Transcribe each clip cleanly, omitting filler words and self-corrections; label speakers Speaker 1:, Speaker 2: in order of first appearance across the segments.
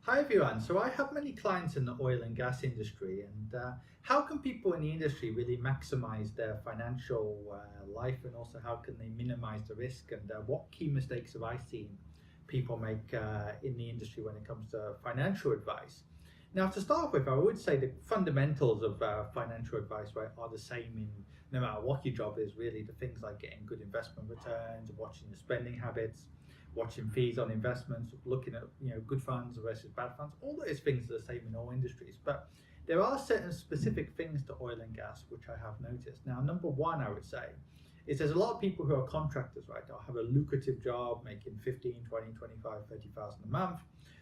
Speaker 1: Hi everyone. So I have many clients in the oil and gas industry, and how can people in the industry really maximize their financial life, and also how can they minimize the risk? And what key mistakes have I seen people make in the industry when it comes to financial advice? Now, to start with, I would say the fundamentals of financial advice, right, are the same in no matter what your job is. Really, the things like getting good investment returns, watching your spending habits, watching fees on investments, looking at good funds versus bad funds. All those things are the same in all industries, but there are certain specific things to oil and gas which I have noticed. Now, number one, I would say, is there's a lot of people who are contractors, right? They'll have a lucrative job making 15, 20, 25, 30,000 a month,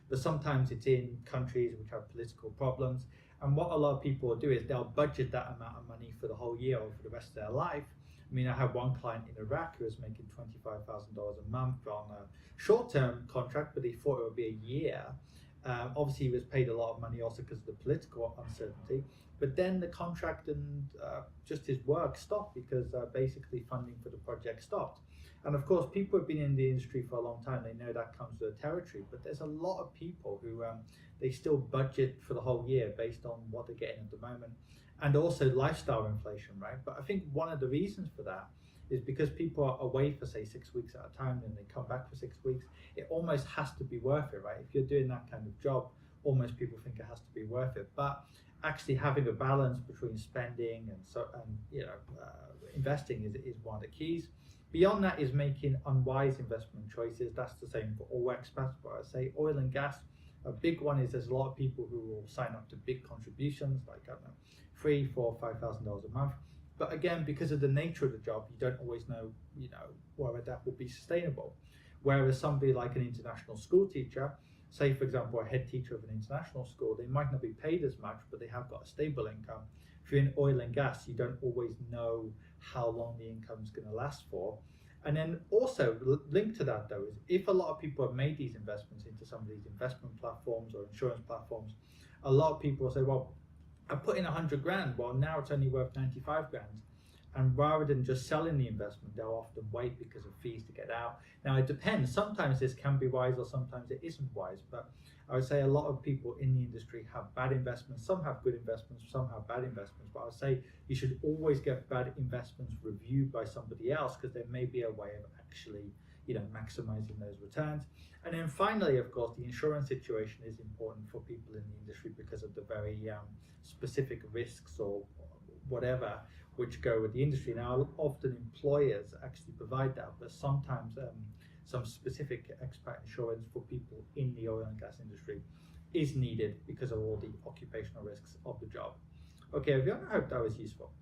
Speaker 1: but sometimes it's in countries which have political problems. And what a lot of people will do is they'll budget that amount of money for the whole year or for the rest of their life. I mean, I have one client in Iraq who was making $25,000 a month on a short-term contract, but he thought it would be a year. Obviously, he was paid a lot of money also because of the political uncertainty. But then the contract and just his work stopped because basically funding for the project stopped. And of course, people have been in the industry for a long time. They know that comes with the territory. But there's a lot of people who they still budget for the whole year based on what they're getting at the moment, and also lifestyle inflation, right? But I think one of the reasons for that is because people are away for say 6 weeks at a time, and they come back for 6 weeks. It almost has to be worth it, right? If you're doing that kind of job, almost people think it has to be worth it. But actually having a balance between spending and investing is one of the keys. Beyond that is making unwise investment choices. That's the same for all expats, but I say oil and gas, a big one is there's a lot of people who will sign up to big contributions, like I don't know, $3, $4, $5,000 a month. But again, because of the nature of the job, you don't always know, whether that will be sustainable. Whereas somebody like an international school teacher, say for example, a head teacher of an international school, they might not be paid as much, but they have got a stable income. If you're in oil and gas, you don't always know how long the income is going to last for. And then also linked to that though is if a lot of people have made these investments into some of these investment platforms or insurance platforms, a lot of people say, well, I put in 100 grand, well now it's only worth 95 grand. And rather than just selling the investment, they'll often wait because of fees to get out. Now it depends, sometimes this can be wise or sometimes it isn't wise, but I would say a lot of people in the industry have bad investments. Some have good investments, some have bad investments, but I would say you should always get bad investments reviewed by somebody else, because there may be a way of actually maximizing those returns. And then finally, of course, the insurance situation is important for people in the industry because of the very specific risks or whatever which go with the industry. Now, often employers actually provide that, but sometimes some specific expat insurance for people in the oil and gas industry is needed because of all the occupational risks of the job. Okay, everyone, I hope that was useful.